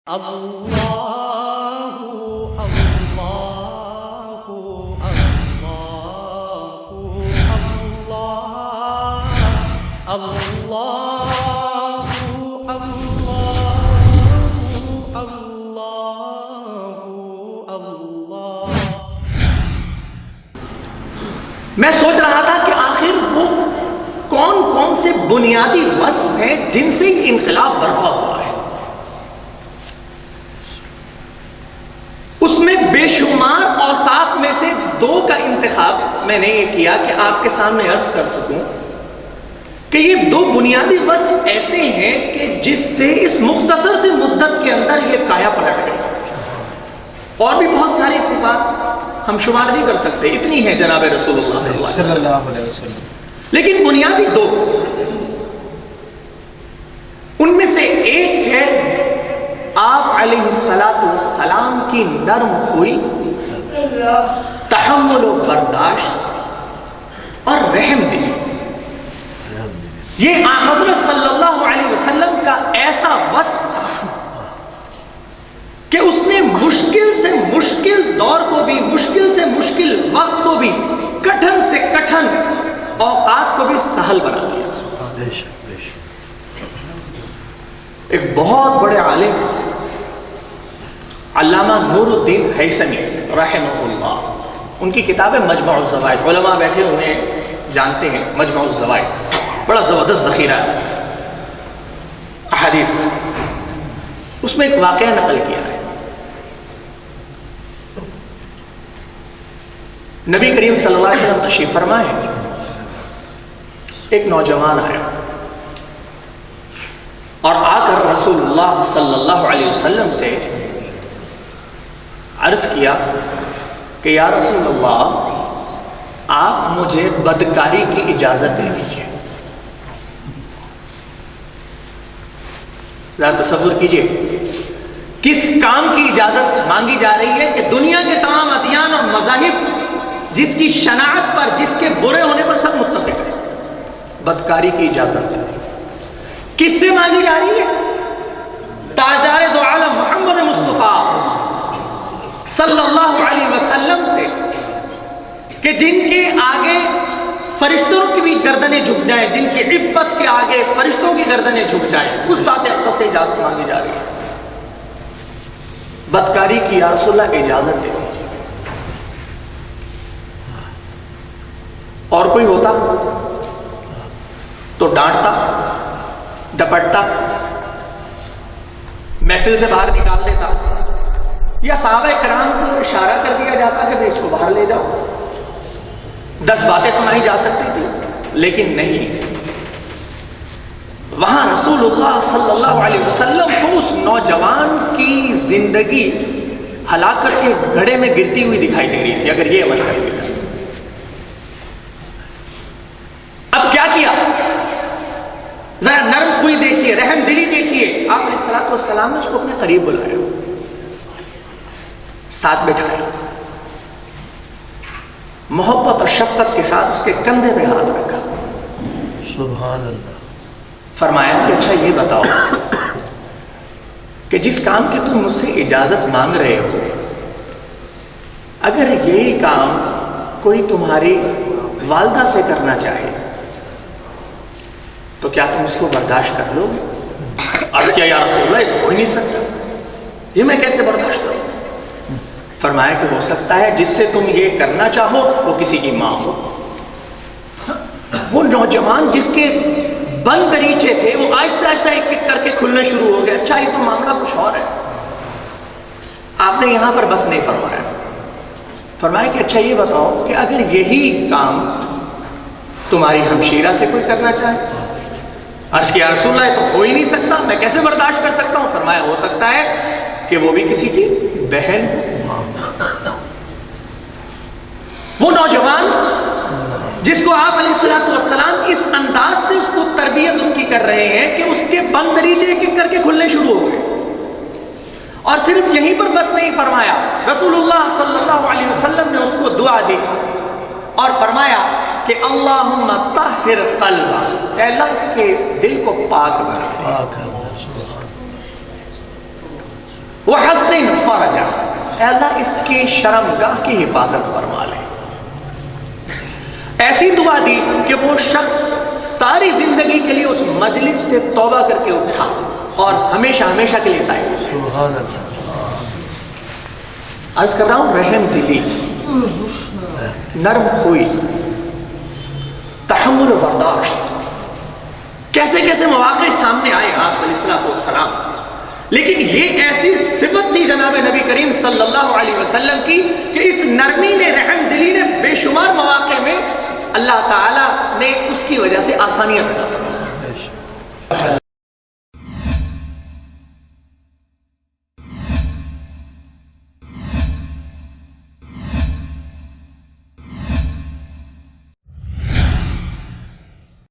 اللہ اللہ اللہ اللہ اللہ۔ میں سوچ رہا تھا کہ آخر وہ کون کون سے بنیادی وصف ہیں جن سے یہ انقلاب برپا ہوا ہے۔ اس میں بے شمار اوصاف میں سے دو کا انتخاب میں نے یہ کیا کہ آپ کے سامنے عرض کر سکوں کہ یہ دو بنیادی وصف ایسے ہیں کہ جس سے اس مختصر سی مدت کے اندر یہ کایا پلٹ گئی۔ اور بھی بہت ساری صفات ہم شمار نہیں کر سکتے، اتنی ہیں جناب رسول اللہ صلی اللہ علیہ وسلم، لیکن بنیادی دو، ان میں سے ایک ہے آپ علیہ السلام کی نرم خوئی، تحمل و برداشت اور رحم دلی۔ یہ حضرت صلی اللہ علیہ وسلم کا ایسا وصف تھا کہ اس نے مشکل سے مشکل دور کو بھی، مشکل سے مشکل وقت کو بھی، کٹھن سے کٹھن اوقات کو بھی سہل بنا دیا۔ ایک بہت بڑے عالم علامہ نور الدین ہیثمی رحمہ اللہ، ان کی کتاب ہے مجمع الزوائد، علماء بیٹھے انہیں جانتے ہیں، مجمع الزوائد بڑا زبردست ذخیرہ ہے احادیث کا۔ اس میں ایک واقعہ نقل کیا ہے۔ نبی کریم صلی اللہ علیہ وسلم تشریف فرمائے، ایک نوجوان آیا اور آ کر رسول اللہ صلی اللہ علیہ وسلم سے عرض کیا کہ یا رسول اللہ، آپ مجھے بدکاری کی اجازت دے دیجیے۔ ذرا تصور کیجئے کس کام کی اجازت مانگی جا رہی ہے کہ دنیا کے تمام ادیان اور مذاہب جس کی شناعت پر، جس کے برے ہونے پر سب متفق ہیں، بدکاری کی اجازت کس سے مانگی جا رہی ہے؟ تاجدار دو عالم محمد مصطفیٰ صلی اللہ علیہ وسلم سے، کہ جن کے آگے فرشتوں کی بھی گردنیں جھک جائیں، جن کی عفت کے آگے فرشتوں کی گردنیں جھک جائیں، اس ذات اقدس سے اجازت مانگی جا رہی ہے۔ بدکاری کی یا رسول اللہ اجازت دے دیجیے۔ اور کوئی ہوتا تو ڈانٹتا، ڈپٹتا، محفل سے باہر نکال دیتا، یا صحابہ کرام کو اشارہ کر دیا جاتا کہ اس کو باہر لے جاؤ، 10 باتیں سنائی جا سکتی تھی، لیکن نہیں۔ وہاں رسول اللہ صلی اللہ علیہ وسلم کو اس نوجوان کی زندگی ہلاکت کے گڑھے میں گرتی ہوئی دکھائی دے رہی تھی اگر یہ عمل کر لیا۔ اب کیا کیا؟ ذرا نرم خوئی دیکھیے، رحم دلی دیکھیے۔ آپ علیہ الصلوۃ والسلام نے اس کو اپنے قریب بلایا، ساتھ بٹھایا، محبت اور شفقت کے ساتھ اس کے کندھے پہ ہاتھ رکھا، سبحان اللہ، فرمایا کہ اچھا یہ بتاؤ کہ جس کام کی تم مجھ سے اجازت مانگ رہے ہو، اگر یہی کام کوئی تمہاری والدہ سے کرنا چاہے تو کیا تم اس کو برداشت کر لو گے؟ عرض کیا یا رسول اللہ، یہ تو ہو ہی نہیں سکتا، یہ میں کیسے برداشت کروں؟ فرمایا کہ ہو سکتا ہے جس سے تم یہ کرنا چاہو وہ کسی کی ماں ہو۔ وہ نوجوان جس کے بند دریچے تھے وہ آہستہ آہستہ ایک ایک کر کے کھلنے شروع ہو گئے۔ اچھا یہ تو معاملہ کچھ اور ہے۔ آپ نے یہاں پر بس نہیں فرمایا، فرمایا کہ اچھا یہ بتاؤ کہ اگر یہی کام تمہاری ہمشیرہ سے کوئی کرنا چاہے؟ عرض کیا رسول اللہ، یہ تو ہو ہی نہیں سکتا، میں کیسے برداشت کر سکتا ہوں؟ فرمایا ہو سکتا ہے کہ وہ بھی کسی کی بہن۔ وہ نوجوان جس کو آپ علیہ السلام اس انداز سے اس کو تربیت اس کی کر رہے ہیں کہ اس کے بند دریچے ایک ایک کر کے کھلنے شروع ہو گئے، اور صرف یہیں پر بس نہیں فرمایا، رسول اللہ صلی اللہ علیہ وسلم نے اس کو دعا دی اور فرمایا کہ اللہم طہر قلبہ، اے اللہ اس کے دل کو پاک بنا۔ وحسن فرجا، اے اللہ اس کی شرمگاہ کی حفاظت فرما لے۔ ایسی دعا دی کہ وہ شخص ساری زندگی کے لیے اس مجلس سے توبہ کر کے اٹھا اور ہمیشہ ہمیشہ کے لیے طائب۔ سبحان اللہ۔ عرض کر رہا ہوں رحم دلی، نرم خوئی، تحمل و برداشت، کیسے کیسے مواقع سامنے آئے آپ صلی اللہ علیہ وسلم، لیکن یہ ایسی صفت تھی جناب نبی کریم صلی اللہ علیہ وسلم کی کہ اس نرمی نے، رحم دلی نے بے شمار مواقع میں اللہ تعالیٰ نے اس کی وجہ سے آسانیاں پیدا فرمائی۔